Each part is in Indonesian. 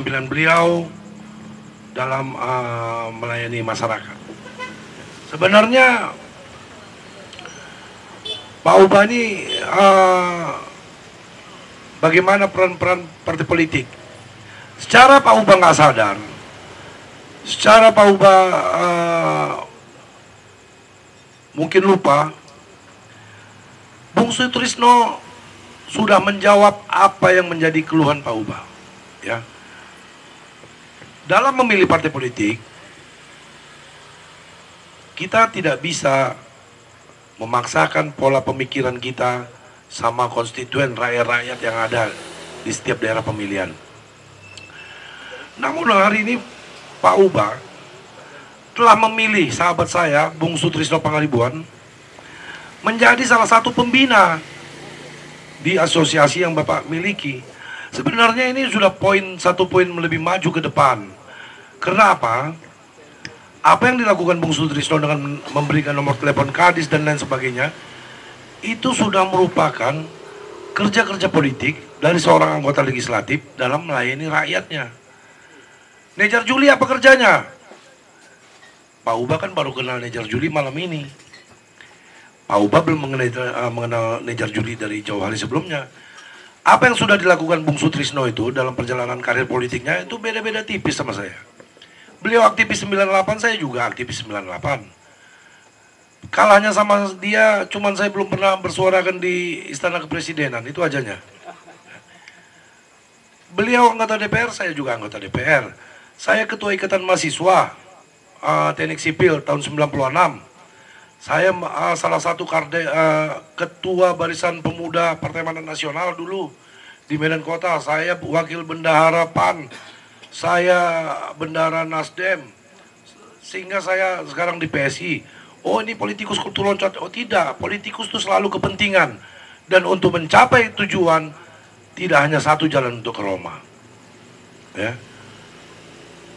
penampilan beliau dalam melayani masyarakat. Sebenarnya Pak Uba ini bagaimana peran-peran partai politik. Secara Pak Uba nggak sadar, secara Pak Uba mungkin lupa, Bung Sutrisno sudah menjawab apa yang menjadi keluhan Pak Uba. Ya. Dalam memilih partai politik, kita tidak bisa memaksakan pola pemikiran kita sama konstituen rakyat-rakyat yang ada di setiap daerah pemilihan. Namun hari ini Pak Uba telah memilih sahabat saya, Bung Sutrisno Pangaribuan, menjadi salah satu pembina di asosiasi yang Bapak miliki. Sebenarnya ini sudah satu poin lebih maju ke depan. Karena apa? Apa yang dilakukan Bung Sutrisno dengan memberikan nomor telepon Kadis dan lain sebagainya, itu sudah merupakan kerja-kerja politik dari seorang anggota legislatif dalam melayani rakyatnya. Nejar Juli apa kerjanya? Pak Uba kan baru kenal Nejar Juli malam ini. Pak Uba belum mengenal Nejar Juli dari jauh hari sebelumnya. Apa yang sudah dilakukan Bung Sutrisno itu dalam perjalanan karir politiknya itu beda-beda tipis sama saya. Beliau aktivis 98, saya juga aktivis 98. Kalahnya sama dia, cuman saya belum pernah bersuarakan di Istana Kepresidenan, itu ajanya. Beliau anggota DPR, saya juga anggota DPR. Saya ketua Ikatan Mahasiswa Teknik Sipil tahun 96. Saya salah satu ketua Barisan Pemuda Partai Amanat Nasional dulu di Medan Kota. Saya wakil bendahara PAN, saya bendahara Nasdem, sehingga saya sekarang di PSI. Oh, ini politikus kultur loncat? Oh tidak, politikus itu selalu kepentingan, dan untuk mencapai tujuan tidak hanya satu jalan untuk ke Roma. Ya.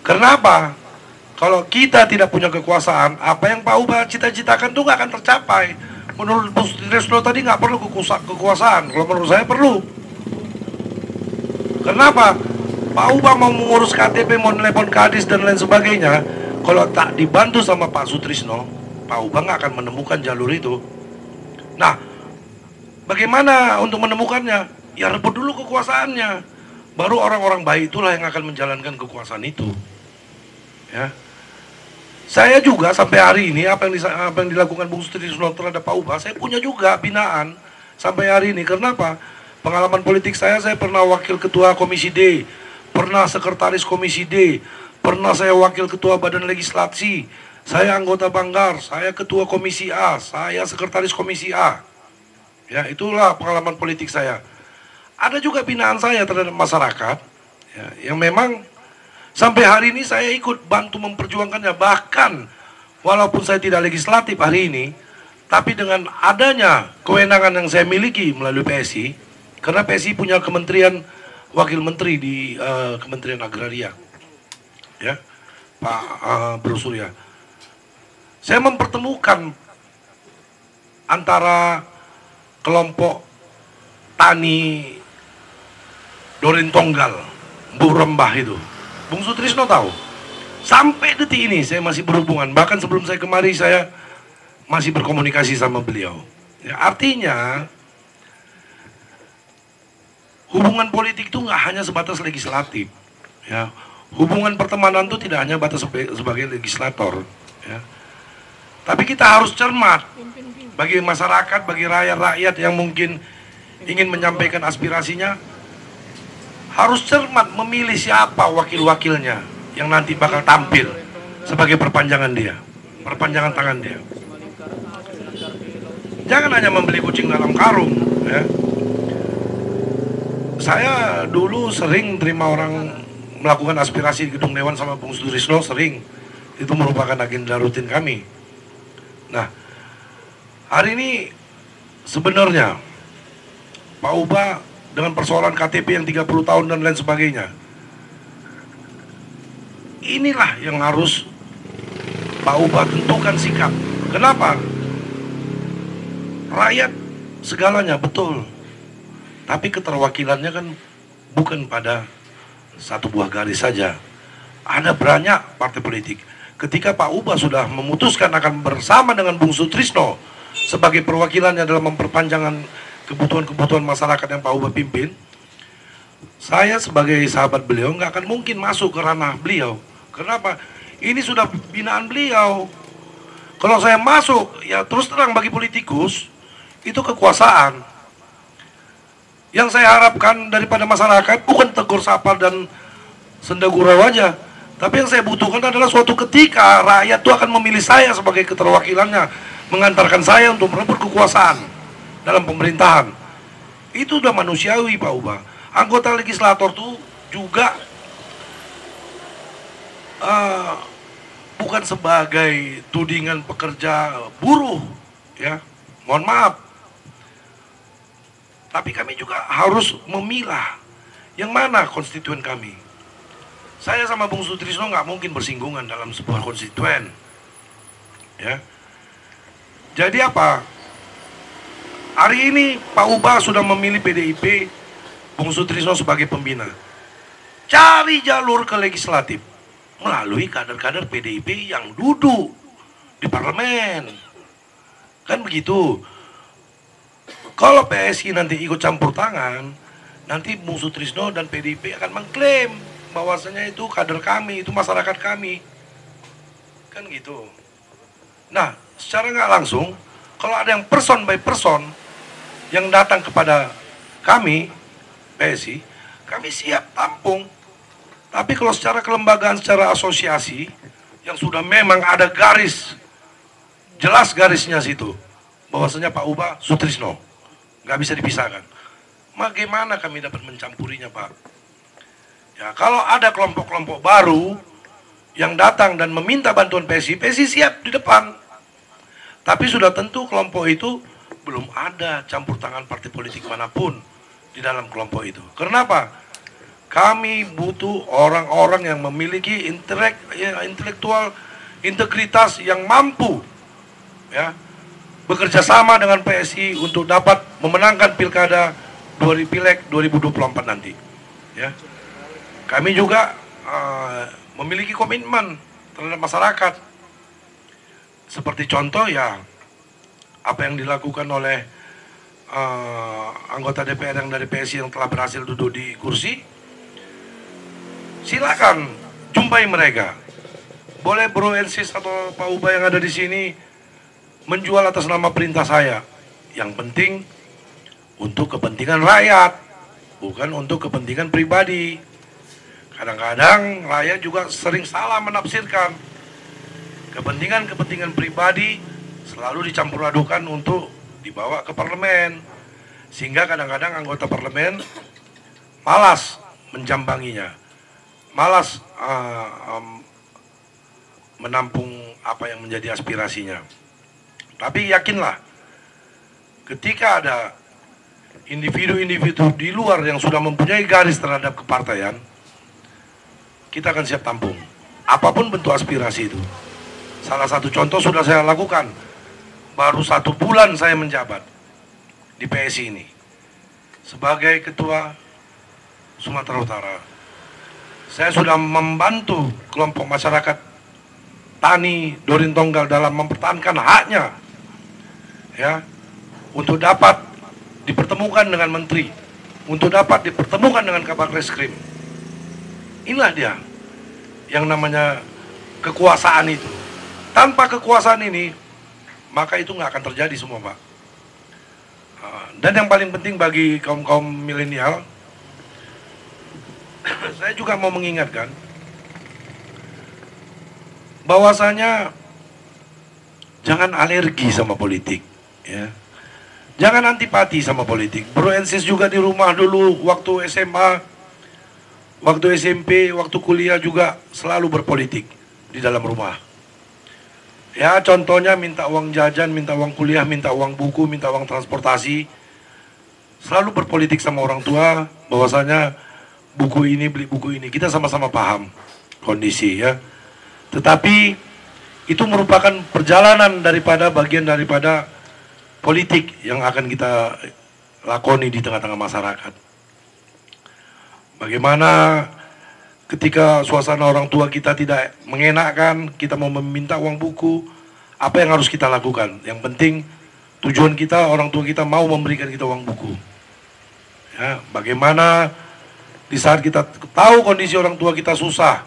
Kenapa? Kalau kita tidak punya kekuasaan, apa yang Pak Uba cita-citakan itu nggak akan tercapai. Menurut Bung Sutrisno tadi nggak perlu kekuasaan, kalau menurut saya perlu. Kenapa? Pak Uba mau mengurus KTP, mau telepon Kadis dan lain sebagainya, kalau tak dibantu sama Pak Sutrisno, Pak Uba nggak akan menemukan jalur itu. Nah, bagaimana untuk menemukannya? Ya rebut dulu kekuasaannya, baru orang-orang baik itulah yang akan menjalankan kekuasaan itu. Ya, saya juga sampai hari ini apa yang dilakukan Bung Sutrisno terhadap Pak Uba, saya punya juga binaan sampai hari ini. Kenapa? Pengalaman politik saya pernah wakil ketua Komisi D, pernah sekretaris Komisi D, pernah saya wakil ketua Badan Legislasi, saya anggota Banggar, saya ketua Komisi A, saya sekretaris Komisi A. Ya, itulah pengalaman politik saya. Ada juga binaan saya terhadap masyarakat, ya, yang memang sampai hari ini saya ikut bantu memperjuangkannya. Bahkan walaupun saya tidak legislatif hari ini, tapi dengan adanya kewenangan yang saya miliki melalui PSI, karena PSI punya kementerian wakil menteri di Kementerian Agraria, ya, Pak Bro Surya. Saya mempertemukan antara kelompok tani Dorin Tonggal, Bu Rembah itu. Bung Sutrisno tahu. Sampai detik ini saya masih berhubungan. Bahkan sebelum saya kemari saya masih berkomunikasi sama beliau. Ya, artinya hubungan politik itu nggak hanya sebatas legislatif. Ya, hubungan pertemanan itu tidak hanya batas sebagai legislator. Ya. Tapi kita harus cermat bagi masyarakat, bagi rakyat-rakyat yang mungkin ingin menyampaikan aspirasinya. Harus cermat memilih siapa wakil-wakilnya yang nanti bakal tampil sebagai perpanjangan dia, perpanjangan tangan dia. Jangan hanya membeli kucing dalam karung. Ya. Saya dulu sering terima orang melakukan aspirasi di gedung Dewan sama Bung Sutrisno, sering. Itu merupakan agenda rutin kami. Nah, hari ini sebenarnya Pak Uba dengan persoalan KTP yang 30 tahun dan lain sebagainya, inilah yang harus Pak Uba tentukan sikap. Kenapa? Rakyat segalanya, betul. Tapi keterwakilannya kan bukan pada satu buah garis saja. Ada banyak partai politik. Ketika Pak Uba sudah memutuskan akan bersama dengan Bung Sutrisno sebagai perwakilannya dalam memperpanjangkan kebutuhan-kebutuhan masyarakat yang Pak Uba pimpin, saya sebagai sahabat beliau nggak akan mungkin masuk ke ranah beliau. Kenapa? Ini sudah binaan beliau. Kalau saya masuk, ya terus terang bagi politikus, itu kekuasaan. Yang saya harapkan daripada masyarakat bukan tegur sapa dan senda gurau aja. Tapi yang saya butuhkan adalah suatu ketika rakyat itu akan memilih saya sebagai keterwakilannya, mengantarkan saya untuk merebut kekuasaan dalam pemerintahan. Itu udah manusiawi, Pak Uba. Anggota legislator tuh juga bukan sebagai tudingan pekerja buruh, ya. Mohon maaf. Tapi kami juga harus memilah yang mana konstituen kami. Saya sama Bung Sutrisno nggak mungkin bersinggungan dalam sebuah konstituen, ya. Jadi apa? Hari ini Pak Uba sudah memilih PDIP, Bung Sutrisno sebagai pembina. Cari jalur ke legislatif melalui kader-kader PDIP yang duduk di parlemen, kan begitu. Kalau PSI nanti ikut campur tangan, nanti Bung Sutrisno dan PDIP akan mengklaim bahwasanya itu kader kami, itu masyarakat kami, kan gitu. Nah, secara nggak langsung, kalau ada yang person by person yang datang kepada kami PSI, kami siap tampung. Tapi kalau secara kelembagaan, secara asosiasi, yang sudah memang ada garis, jelas garisnya situ, bahwasanya Pak Uba Sutrisno, nggak bisa dipisahkan. Bagaimana kami dapat mencampurinya, Pak? Ya, kalau ada kelompok-kelompok baru yang datang dan meminta bantuan PSI, PSI siap di depan. Tapi sudah tentu kelompok itu belum ada campur tangan partai politik manapun di dalam kelompok itu. Kenapa? Kami butuh orang-orang yang memiliki intelektual integritas yang mampu, ya, bekerja sama dengan PSI untuk dapat memenangkan pilkada Pileg 2024 nanti, ya. Kami juga memiliki komitmen terhadap masyarakat. Seperti contoh, ya, apa yang dilakukan oleh anggota DPR yang dari PSI yang telah berhasil duduk di kursi. Silakan jumpai mereka. Boleh Bro Ensis atau Pak Uba yang ada di sini menjual atas nama perintah saya. Yang penting untuk kepentingan rakyat, bukan untuk kepentingan pribadi. Kadang-kadang rakyat juga sering salah menafsirkan. Kepentingan-kepentingan pribadi selalu dicampur adukan untuk dibawa ke parlemen. Sehingga kadang-kadang anggota parlemen malas menjambanginya. Malas menampung apa yang menjadi aspirasinya. Tapi yakinlah, ketika ada individu-individu di luar yang sudah mempunyai garis terhadap kepartaian, kita akan siap tampung apapun bentuk aspirasi itu. Salah satu contoh sudah saya lakukan. Baru 1 bulan saya menjabat di PSI ini sebagai ketua Sumatera Utara. Saya sudah membantu kelompok masyarakat tani Dorin Tonggal dalam mempertahankan haknya, ya, untuk dapat dipertemukan dengan menteri, untuk dapat dipertemukan dengan Kabar Reskrim. Inilah dia yang namanya kekuasaan itu. Tanpa kekuasaan ini, maka itu nggak akan terjadi semua, Pak. Dan yang paling penting bagi kaum-kaum milenial, saya juga mau mengingatkan bahwasanya jangan alergi sama politik, ya. Jangan antipati sama politik. Bro Ensis juga di rumah dulu waktu SMA, waktu SMP, waktu kuliah juga selalu berpolitik di dalam rumah. Ya, contohnya minta uang jajan, minta uang kuliah, minta uang buku, minta uang transportasi. Selalu berpolitik sama orang tua, bahwasanya buku ini, beli buku ini. Kita sama-sama paham kondisi, ya. Tetapi itu merupakan perjalanan daripada bagian daripada politik yang akan kita lakoni di tengah-tengah masyarakat. Bagaimana ketika suasana orang tua kita tidak mengenakan, kita mau meminta uang buku, apa yang harus kita lakukan? Yang penting tujuan kita, orang tua kita mau memberikan kita uang buku. Ya, bagaimana di saat kita tahu kondisi orang tua kita susah,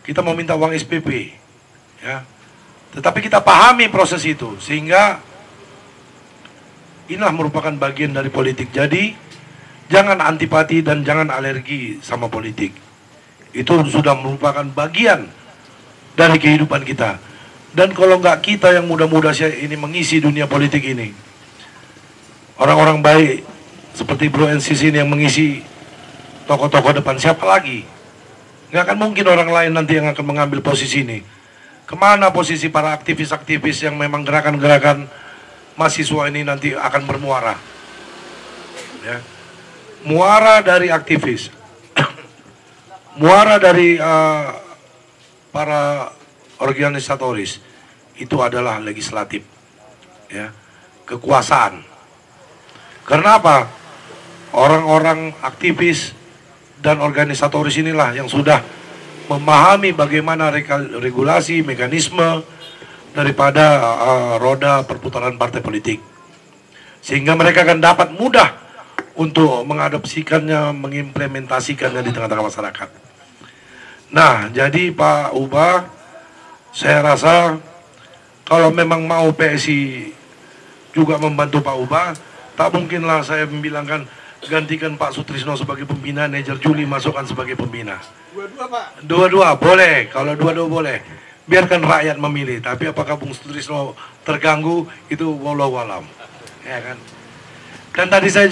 kita mau minta uang SPP, ya. Tetapi kita pahami proses itu, sehingga inilah merupakan bagian dari politik. Jadi jangan antipati dan jangan alergi sama politik. Itu sudah merupakan bagian dari kehidupan kita. Dan kalau nggak kita yang muda-muda ini mengisi dunia politik ini, orang-orang baik seperti Bro NCC ini yang mengisi tokoh-tokoh depan, siapa lagi? Nggak akan mungkin orang lain nanti yang akan mengambil posisi ini. Kemana posisi para aktivis-aktivis yang memang gerakan-gerakan mahasiswa ini nanti akan bermuara? Ya. Muara dari aktivis, muara dari para organisatoris, itu adalah legislatif, ya, kekuasaan. Karena apa? Orang-orang aktivis dan organisatoris inilah yang sudah memahami bagaimana regulasi, mekanisme daripada roda perputaran partai politik, sehingga mereka akan dapat mudah untuk mengadopsikannya, mengimplementasikannya di tengah-tengah masyarakat. Nah, jadi Pak Uba, saya rasa kalau memang mau PSI juga membantu Pak Uba, tak mungkinlah saya membilangkan gantikan Pak Sutrisno sebagai pembina, Nejer Juli masukkan sebagai pembina. Dua-dua, Pak. Dua-dua boleh, kalau dua-dua boleh. Biarkan rakyat memilih. Tapi apakah Bung Sutrisno terganggu, itu wallahu alam. Ya kan? Dan tadi saya